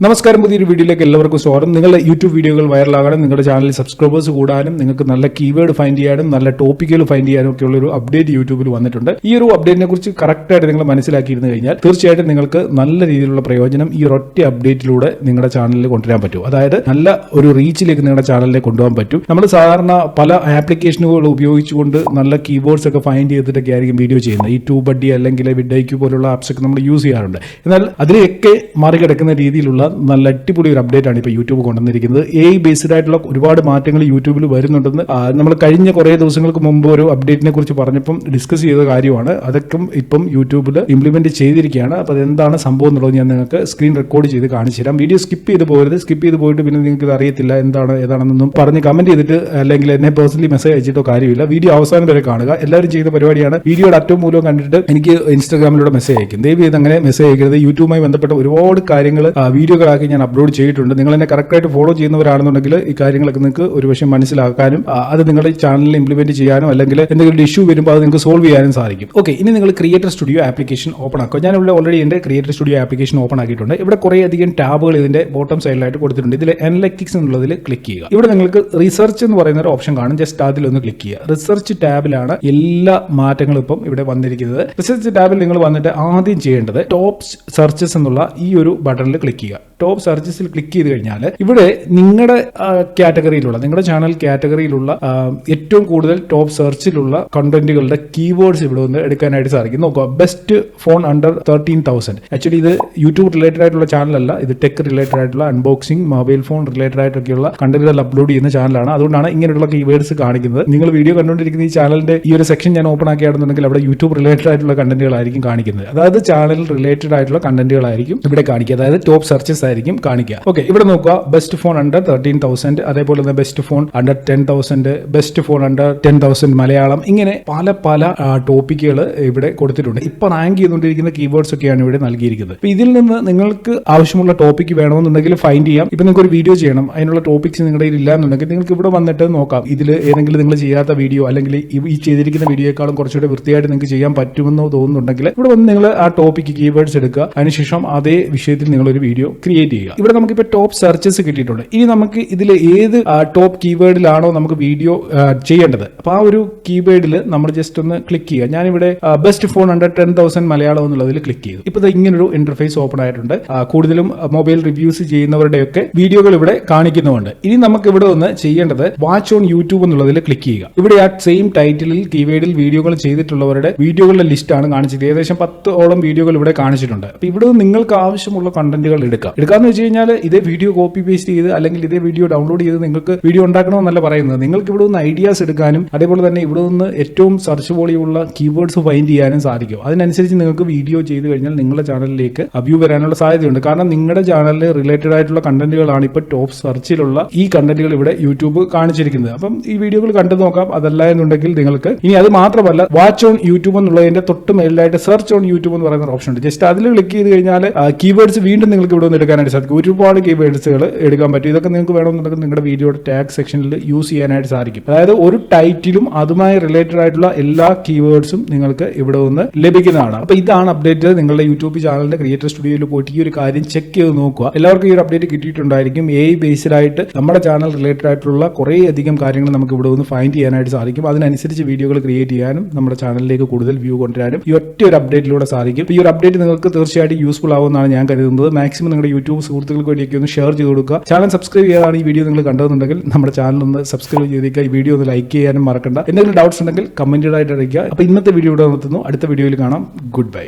നമസ്കാരം, പുതിയൊരു വീഡിയോയിലേക്ക് എല്ലാവർക്കും സ്വാഗതം. നിങ്ങളുടെ യൂട്യൂബ് വീഡിയോകൾ വൈറലാകാനും നിങ്ങളുടെ ചാനലിൽ സബ്സ്ക്രൈബേഴ്സ് കൂടാനും നിങ്ങൾക്ക് നല്ല കീവേഡ് ഫൈൻഡ് ചെയ്യാനും നല്ല ടോപ്പിക്കുകൾ ഫൈൻഡ് ചെയ്യാനും ഒക്കെയുള്ള ഒരു അപ്ഡേറ്റ് യൂട്യൂബിൽ വന്നിട്ടുണ്ട്. ഈ ഒരു അപ്ഡേറ്റിനെ കുറിച്ച് കറക്റ്റായിട്ട് നിങ്ങൾ മനസ്സിലാക്കിയിരുന്നു കഴിഞ്ഞാൽ തീർച്ചയായിട്ടും നിങ്ങൾക്ക് നല്ല രീതിയിലുള്ള പ്രയോജനം ഈ ഒരൊറ്റ അപ്ഡേറ്റിലൂടെ നിങ്ങളുടെ ചാനലിൽ കൊണ്ടുവരാൻ പറ്റും. അതായത് നല്ല ഒരു റീച്ചിലേക്ക് നിങ്ങളുടെ ചാനലിനെ കൊണ്ടുപോകാൻ പറ്റും. നമ്മൾ സാധാരണ പല ആപ്ലിക്കേഷനുകൾ ഉപയോഗിച്ചുകൊണ്ട് നല്ല കീബോർഡ്സ് ഒക്കെ ഫൈൻഡ് ചെയ്തിട്ടൊക്കെ ആയിരിക്കും വീഡിയോ ചെയ്യുന്നത്. ഈ ട്യൂബഡി അല്ലെങ്കിൽ വിഡ്ഐക്യൂ പോലുള്ള ആപ്സ് ഒക്കെ നമ്മൾ യൂസ് ചെയ്യാറുണ്ട്. എന്നാൽ അതിനെയൊക്കെ മറികടക്കുന്ന രീതിയിലുള്ള നല്ല അടിപൊളി ഒരു അപ്ഡേറ്റ് ആണ് ഇപ്പോൾ യൂട്യൂബ് കൊണ്ടുവന്നിരിക്കുന്നത്. AI ബേസ്ഡ് ആയിട്ടുള്ള ഒരുപാട് മാറ്റങ്ങൾ യൂട്യൂബിൽ വരുന്നുണ്ടെന്ന് നമ്മൾ കഴിഞ്ഞ കുറേ ദിവസങ്ങൾക്ക് മുമ്പ് ഒരു അപ്ഡേറ്റിനെ കുറിച്ച് പറഞ്ഞപ്പം ഡിസ്കസ് ചെയ്ത കാര്യമാണ്. അതൊക്കെ ഇപ്പം യൂട്യൂബിൽ ഇംപ്ലിമെന്റ് ചെയ്തിരിക്കുകയാണ്. അപ്പോൾ അതെന്താണ് സംഭവം എന്നുള്ളത് ഞാൻ നിങ്ങൾക്ക് സ്ക്രീൻ റെക്കോർഡ് ചെയ്ത് കാണിച്ചു തരാം. വീഡിയോ സ്കിപ്പ് ചെയ്ത് പോകരുത്. സ്കിപ്പ് ചെയ്ത് പോയിട്ട് പിന്നെ നിങ്ങൾക്ക് ഇത് അറിയത്തില്ല ഏതാണെന്നൊന്നും പറഞ്ഞ് കമന്റ് ചെയ്തിട്ട് അല്ലെങ്കിൽ എന്നെ പേഴ്സണലി മെസ്സേജ് അയച്ചിട്ടോ കാര്യമില്ല. വീഡിയോ അവസാനം വരെ കാണുക. എല്ലാവരും ചെയ്യുന്ന പരിപാടിയാണ്. വീഡിയോയുടെ അറ്റവും മൂലം കണ്ടിട്ട് എനിക്ക് ഇൻസ്റ്റാഗ്രാമിലൂടെ മെസ്സേജ് അയക്കും. ദയവ് ചെയ്ത് അങ്ങനെ മെസ്സേജ് അയക്കരുത്. യൂട്യൂബുമായി ബന്ധപ്പെട്ട ഒരുപാട് കാര്യങ്ങൾ വീഡിയോകളാക്കി ഞാൻ അപ്ലോഡ് ചെയ്തിട്ടുണ്ട്. നിങ്ങൾ എന്നെ കറക്റ്റായിട്ട് ഫോളോ ചെയ്യുന്നവരാണെന്നുണ്ടെങ്കിൽ ഈ കാര്യങ്ങളൊക്കെ നിങ്ങൾക്ക് ഒരു വശം മനസ്സിലാക്കാനും അത് നിങ്ങളുടെ ചാനലിൽ ഇംപ്ലിമെന്റ് ചെയ്യാനും അല്ലെങ്കിൽ എന്തെങ്കിലും ഇഷ്യൂ വരുമ്പോൾ അത് നിങ്ങൾക്ക് സോൾവ് ചെയ്യാനും സാധിക്കും. ഓക്കെ, ഇനി നിങ്ങൾ ക്രിയേറ്റർ സ്റ്റുഡിയോ ആപ്ലിക്കേഷൻ ഓപ്പൺ ആക്കുക. ഞാൻ ഇവിടെ ഓൾറെഡി എന്റെ ക്രിയേറ്റർ സ്റ്റുഡിയോ ആപ്ലിക്കേഷൻ ഓപ്പൺ ആക്കിയിട്ടുണ്ട്. ഇവിടെ കുറേ അധികം ടാബുകൾ ഇതിന്റെ ബോട്ടം സൈഡിലായിട്ട് കൊടുത്തിട്ടുണ്ട്. ഇതിൽ അനലറ്റിക്സ് എന്നുള്ളതിൽ ക്ലിക്ക് ചെയ്യുക. ഇവിടെ നിങ്ങൾക്ക് റിസർച്ച് എന്ന് പറയുന്ന ഒരു ഓപ്ഷൻ കാണും. ജസ്റ്റ് അതിലൊന്ന് ക്ലിക്ക് ചെയ്യുക. റിസർച്ച് ടാബിലാണ് എല്ലാ മാറ്റങ്ങളും ഇപ്പം ഇവിടെ വന്നിരിക്കുന്നത്. റിസർച്ച് ടാബിൽ നിങ്ങൾ വന്നിട്ട് ആദ്യം ചെയ്യേണ്ടത് ടോപ്പ് സെർച്ചസ് എന്നുള്ള ഈ ഒരു ബട്ടണിൽ ക്ലിക്ക് ചെയ്യുക. ടോപ്പ് സെർച്ചസിൽ ക്ലിക്ക് ചെയ്ത് കഴിഞ്ഞാൽ ഇവിടെ നിങ്ങളുടെ കാറ്റഗറിയിലുള്ള നിങ്ങളുടെ ചാനൽ കാറ്റഗറിയിലുള്ള ഏറ്റവും കൂടുതൽ ടോപ്പ് സെർച്ചിലുള്ള കണ്ടന്റുകളുടെ കീവേഡ്സ് ഇവിടെ ഒന്ന് എടുക്കാനായിട്ട് സാധിക്കും. നോക്കുക, ബെസ്റ്റ് ഫോൺ അണ്ടർ 13,000. ആക്ച്വലി ഇത് യൂട്യൂബ് റിലേറ്റഡ് ആയിട്ടുള്ള ചാനലല്ല, ഇത് ടെക് റിലേറ്റഡ് ആയിട്ടുള്ള അൺബോക്സിംഗ് മൊബൈൽ ഫോൺ റിലേറ്റഡ് ആയിട്ടൊക്കെയുള്ള കണ്ടന്റുകൾ അപ്ലോഡ് ചെയ്യുന്ന ചാനലാണ്. അതുകൊണ്ടാണ് ഇങ്ങനെയുള്ള കീവേഡ്സ് കാണിക്കുന്നത്. നിങ്ങൾ വീഡിയോ കണ്ടുകൊണ്ടിരിക്കുന്ന ഈ ചാനലിന്റെ ഈ ഒരു സെക്ഷൻ ഞാൻ ഓപ്പൺ ആക്കിയാണെന്നുണ്ടെങ്കിൽ അവിടെ യൂട്യൂബ് റിലേറ്റഡ് ആയിട്ടുള്ള കണ്ടന്റുകളായിരിക്കും കാണിക്കുന്നത്. അതായത് ചാനൽ റിലേറ്റഡ് ആയിട്ടുള്ള കണ്ടന്റുകളായിരിക്കും ഇവിടെ കാണിക്കുക. അതായത് ടോപ്പ് സെർച്ചസ് ആയിരിക്കും കാണിക്കുക. ഓക്കെ, ഇവിടെ നോക്കുക, ബെസ്റ്റ് ഫോൺ അണ്ടർ 13,000, അതേപോലെ തന്നെ best phone under 10,000, best phone under 10,000 Malayalam, ഇങ്ങനെ പല പല ടോപ്പിക്കുകൾ ഇവിടെ കൊടുത്തിട്ടുണ്ട്. ഇപ്പൊ റാങ്ക് ചെയ്തുകൊണ്ടിരിക്കുന്ന കീവേഡ്സ് ഒക്കെയാണ് ഇവിടെ നൽകിയിരിക്കുന്നത്. അപ്പൊ ഇതിൽ നിന്ന് നിങ്ങൾക്ക് ആവശ്യമുള്ള ടോപ്പിക്ക് വേണമെന്നുണ്ടെങ്കിൽ ഫൈൻഡ് ചെയ്യാം. ഇപ്പൊ നിങ്ങൾക്ക് ഒരു വീഡിയോ ചെയ്യണം, അതിനുള്ള ടോപ്പിക്സ് നിങ്ങളുടെ കയ്യിൽ ഇല്ല എന്നുണ്ടെങ്കിൽ നിങ്ങൾക്ക് ഇവിടെ വന്നിട്ട് നോക്കാം. ഇതിൽ ഏതെങ്കിലും നിങ്ങൾ ചെയ്യാത്ത വീഡിയോ അല്ലെങ്കിൽ ഈ ചെയ്തിരിക്കുന്ന വീഡിയോയെക്കാളും കുറച്ചുകൂടെ വൃത്തിയായിട്ട് നിങ്ങൾക്ക് ചെയ്യാൻ പറ്റുമെന്നോ തോന്നുന്നുണ്ടെങ്കിൽ ഇവിടെ വന്ന് നിങ്ങൾ ആ ടോപ്പിക്ക് കീവേഡ്സ് എടുക്കുക. അതിനുശേഷം അതേ വിഷയത്തിൽ നിങ്ങൾ ഒരു വീഡിയോ ക്രിയേറ്റ് ചെയ്യുക. ഇവിടെ നമുക്കിപ്പോൾ ടോപ്പ് സെർച്ചസ് കിട്ടിയിട്ടുണ്ട്. ഇനി നമുക്ക് ഇതിൽ ഏത് ടോപ്പ് കീവേഡിലാണോ നമുക്ക് വീഡിയോ ചെയ്യേണ്ടത്, അപ്പൊ ആ ഒരു കീവേഡിൽ നമ്മൾ ജസ്റ്റ് ഒന്ന് ക്ലിക്ക് ചെയ്യുക. ഞാനിവിടെ ബെസ്റ്റ് ഫോൺ അണ്ടർ 10,000 മലയാളം എന്നുള്ളതിൽ ക്ലിക്ക് ചെയ്തു. ഇപ്പൊ ഇങ്ങനൊരു ഇന്റർഫേസ് ഓപ്പൺ ആയിട്ടുണ്ട്. കൂടുതലും മൊബൈൽ റിവ്യൂസ് ചെയ്യുന്നവരുടെയൊക്കെ വീഡിയോകൾ ഇവിടെ കാണിക്കുന്നുണ്ട്. ഇനി നമുക്ക് ഇവിടെ ഒന്ന് ചെയ്യേണ്ടത് വാച്ച് ഓൺ യൂട്യൂബ് എന്നുള്ളതിൽ ക്ലിക്ക് ചെയ്യുക. ഇവിടെ ആ സെയിം ടൈറ്റിലിൽ കീവേഡിൽ വീഡിയോകൾ ചെയ്തിട്ടുള്ളവരുടെ വീഡിയോകളുടെ ലിസ്റ്റാണ് കാണിച്ചത്. ഏകദേശം 10ഓളം വീഡിയോകൾ ഇവിടെ കാണിച്ചിട്ടുണ്ട്. അപ്പൊ ഇവിടെ നിങ്ങൾക്ക് ആവശ്യമുള്ള കണ്ടന്റുകൾ എടുക്കാന്ന് വെച്ച് കഴിഞ്ഞാൽ ഇതേ വീഡിയോ കോപ്പി പേസ്റ്റ് ചെയ്ത് അല്ലെങ്കിൽ ഇതേ വീഡിയോ ഡൗൺലോഡ് ചെയ്ത് നിങ്ങൾക്ക് വീഡിയോ ഉണ്ടാക്കണമെന്നല്ല പറയുന്നത്. നിങ്ങൾക്ക് ഇവിടെ നിന്ന് ഐഡിയാസ് എടുക്കാനും അതേപോലെ തന്നെ ഇവിടെ നിന്ന് ഏറ്റവും സെർച്ച് വോളിയുള്ള കീവേഡ്സ് ഫൈൻഡ് ചെയ്യാനും സാധിക്കും. അതിനനുസരിച്ച് നിങ്ങൾക്ക് വീഡിയോ ചെയ്ത് കഴിഞ്ഞാൽ നിങ്ങളുടെ ചാനലിലേക്ക് വ്യൂ വരാനുള്ള സാധ്യതയുണ്ട്. കാരണം നിങ്ങളുടെ ചാനലിൽ റിലേറ്റഡ് ആയിട്ടുള്ള കണ്ടന്റുകളാണ് ഇപ്പോൾ ടോപ്പ് സെർച്ചിലുള്ള ഈ കണ്ടന്റുകൾ ഇവിടെ യൂട്യൂബ് കാണിച്ചിരിക്കുന്നത്. അപ്പം ഈ വീഡിയോകൾ കണ്ടു നോക്കാം. അതല്ല എന്നുണ്ടെങ്കിൽ നിങ്ങൾക്ക് ഇനി അത് മാത്രമല്ല വാച്ച് ഓൺ യൂട്യൂബ് എന്നുള്ളതിന്റെ തൊട്ട് മേലിലായിട്ട് സെർച്ച് ഓൺ യൂട്യൂബ് എന്ന് പറയുന്ന ഓപ്ഷൻ ഉണ്ട്. ജസ്റ്റ് അതിൽ ക്ലിക്ക് ചെയ്ത് കഴിഞ്ഞാൽ കീവേഡ്സ് വീണ്ടും നിങ്ങൾക്ക് ഇവിടെ നിന്ന് എടുക്കാനായിട്ട് സാധിക്കും. ഒരുപാട് കീവേഡ്സുകൾ എടുക്കാൻ പറ്റും. ഇതൊക്കെ നിങ്ങൾക്ക് വേണമെന്നുണ്ടെങ്കിൽ നിങ്ങളുടെ വീഡിയോയുടെ ടാഗ് സെക്ഷനിൽ യൂസ് ചെയ്യാനായിട്ട് സാധിക്കും. അതായത് ഒരു ടൈറ്റിലും അതുമായി റിലേറ്റഡ് ആയിട്ടുള്ള എല്ലാ കീവേഡ്സും നിങ്ങൾക്ക് ഇവിടെ നിന്ന് ലഭിക്കുന്നതാണ്. അപ്പൊ ഇതാണ് അപ്ഡേറ്റ്. നിങ്ങളുടെ യൂട്യൂബ് ചാനലിന്റെ ക്രിയേറ്റർ സ്റ്റുഡിയോയിൽ പോയിട്ട് ഈ ഒരു കാര്യം ചെക്ക് ചെയ്ത് നോക്കുക. എല്ലാവർക്കും ഈ ഒരു അപ്ഡേറ്റ് കിട്ടിയിട്ടുണ്ടായിരിക്കും. AI ബേസ്ഡ് ആയിട്ട് നമ്മുടെ ചാനൽ റിലേറ്റഡ് ആയിട്ടുള്ള കുറേ അധികം കാര്യങ്ങൾ നമുക്ക് ഇവിടെ നിന്ന് ഫൈൻഡ് ചെയ്യാനായിട്ട് സാധിക്കും. അതിനനുസരിച്ച് വീഡിയോകൾ ക്രിയേറ്റ് ചെയ്യാനും നമ്മുടെ ചാനലിലേക്ക് കൂടുതൽ വ്യൂ കൊണ്ടുവരാനും ഈ ഒറ്റ ഒരു അപ്ഡേറ്റിലൂടെ സാധിക്കും. ഈ ഒരു അപ്ഡേറ്റ് നിങ്ങൾക്ക് തീർച്ചയായിട്ടും യൂസ്ഫുൾ ആവുമെന്നാണ് ഞാൻ കരുതുന്നത്. മാക്സിമം നിങ്ങളുടെ യൂട്യൂബ് സുഹൃത്തുക്കൾക്ക് വേണ്ടിയൊക്കെ ഒന്ന് ഷെയർ ചെയ്ത് കൊടുക്കുക. ചാനൽ സബ്സ്ക്രൈബ് ചെയ്യാതാണ് ഈ വീഡിയോ നിങ്ങൾ കണ്ടതെന്നുണ്ടെങ്കിൽ നമ്മുടെ ചാനൽ ഒന്ന് സബ്സ്ക്രൈബ് ചെയ്തേക്കുക. ഈ വീഡിയോ ഒന്ന് ലൈക്ക് ചെയ്യാനും മറക്കണ്ട. എന്തെങ്കിലും ഡൗട്ട്സ് ഉണ്ടെങ്കിൽ കമന്റഡ് ആയിട്ട് അറിയിക്കുക. അപ്പോൾ ഇന്നത്തെ വീഡിയോ ഇവിടെ നിർത്തുന്നു. അടുത്ത വീഡിയോയിൽ കാണാം. Good bye.